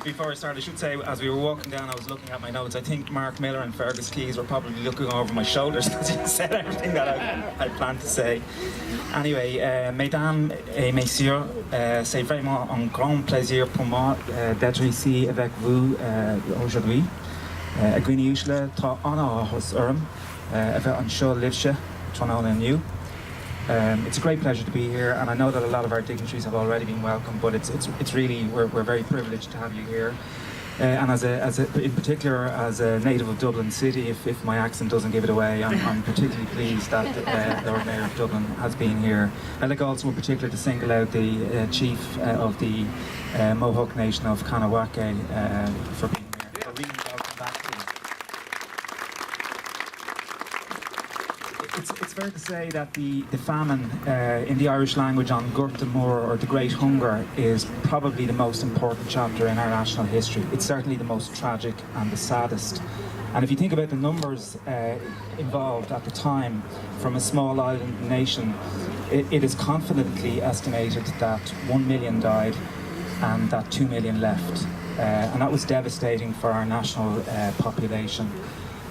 before I start, I should say, as we were walking down, I was looking at my notes. I think Mark Miller and Fergus Keys were probably looking over my shoulders because he said everything that I planned to say. Anyway, mesdames et messieurs, c'est vraiment un grand plaisir pour moi d'être ici avec vous aujourd'hui. Gwini Ushle, ta honor hos ever on show liveshe, Toronto and you. It's a great pleasure to be here, and I know that a lot of our dignitaries have already been welcomed, but it's really, we're very privileged to have you here. And in particular, as a native of Dublin City, if my accent doesn't give it away, I'm particularly pleased that the Lord Mayor of Dublin has been here. I'd like also in particular to single out the chief of the Mohawk Nation of Kanawake for being here. So really welcome back to you. It's fair to say that the famine in the Irish language on Gurta Moor, or the Great Hunger, is probably the most important chapter in our national history. It's certainly the most tragic and the saddest. And if you think about the numbers involved at the time, from a small island nation, it is confidently estimated that 1 million died and that 2 million left. And that was devastating for our national population.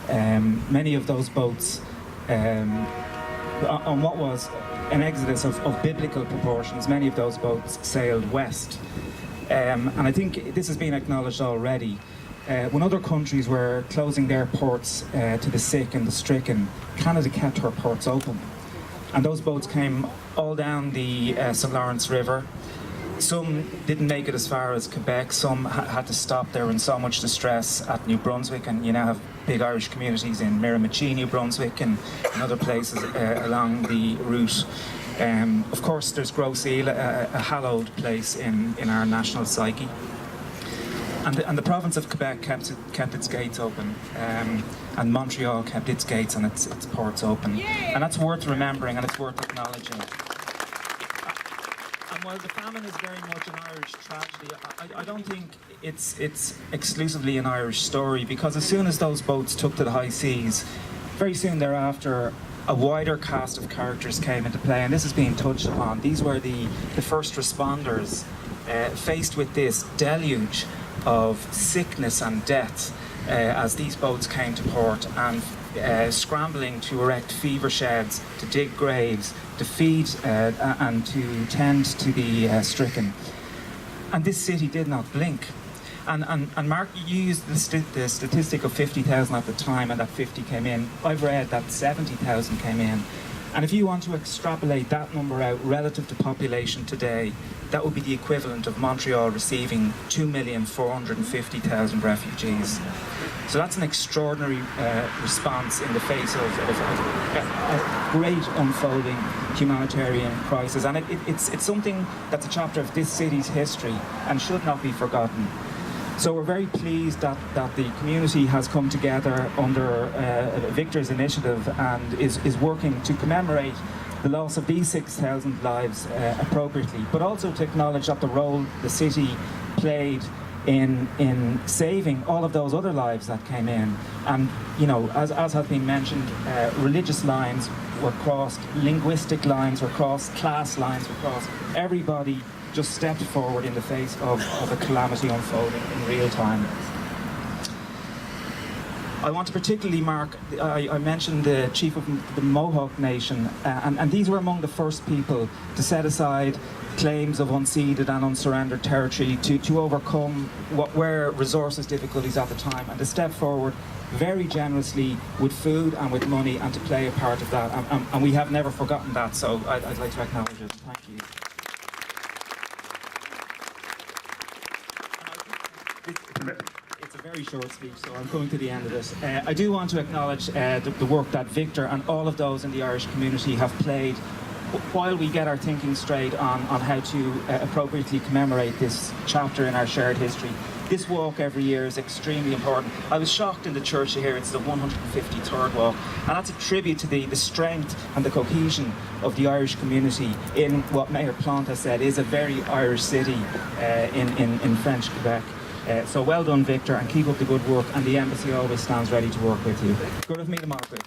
Many of those boats on what was an exodus of biblical proportions, many of those boats sailed west. And I think this has been acknowledged already. When other countries were closing their ports to the sick and the stricken, Canada kept her ports open. And those boats came all down the St. Lawrence River. Some didn't make it as far as Quebec, some had to stop. They were in so much distress at New Brunswick, and you now have big Irish communities in Miramichi, New Brunswick, and in other places along the route. Of course, there's Grosse Ile, a hallowed place in our national psyche. And the province of Quebec kept its gates open, and Montreal kept its gates and its ports open. And that's worth remembering, and it's worth acknowledging. And while the famine is very much an Irish tragedy, I don't think it's exclusively an Irish story, because as soon as those boats took to the high seas, very soon thereafter, a wider cast of characters came into play, and this is being touched upon. These were the first responders faced with this deluge of sickness and death as these boats came to port, and scrambling to erect fever sheds, to dig graves, to feed and to tend to the stricken. And this city did not blink. And Mark, you used the statistic of 50,000 at the time, and that 50 came in. I've read that 70,000 came in. And if you want to extrapolate that number out relative to population today, that would be the equivalent of Montreal receiving 2,450,000 refugees. So that's an extraordinary response in the face of a great unfolding humanitarian crisis. And it's something that's a chapter of this city's history and should not be forgotten. So we're very pleased that the community has come together under Victor's initiative and is working to commemorate the loss of these 6,000 lives appropriately, but also to acknowledge that the role the city played in saving all of those other lives that came in. And, you know, as has been mentioned, religious lines were crossed, linguistic lines were crossed, class lines were crossed. Everybody just stepped forward in the face of a calamity unfolding in real time. I want to particularly mark, I mentioned the chief of the Mohawk Nation, and these were among the first people to set aside claims of unceded and unsurrendered territory to overcome what were resources difficulties at the time, and to step forward very generously with food and with money and to play a part of that. And we have never forgotten that, so I'd like to acknowledge it. Thank you. It's a very short speech, so I'm coming to the end of this. I do want to acknowledge the work that Victor and all of those in the Irish community have played while we get our thinking straight on how to appropriately commemorate this chapter in our shared history. This walk every year is extremely important. I was shocked in the church to hear it's the 153rd walk, and that's a tribute to the strength and the cohesion of the Irish community in what Mayor Plante has said is a very Irish city in French Quebec. So well done, Victor, and keep up the good work, and the embassy always stands ready to work with you. Good of me to Margaret.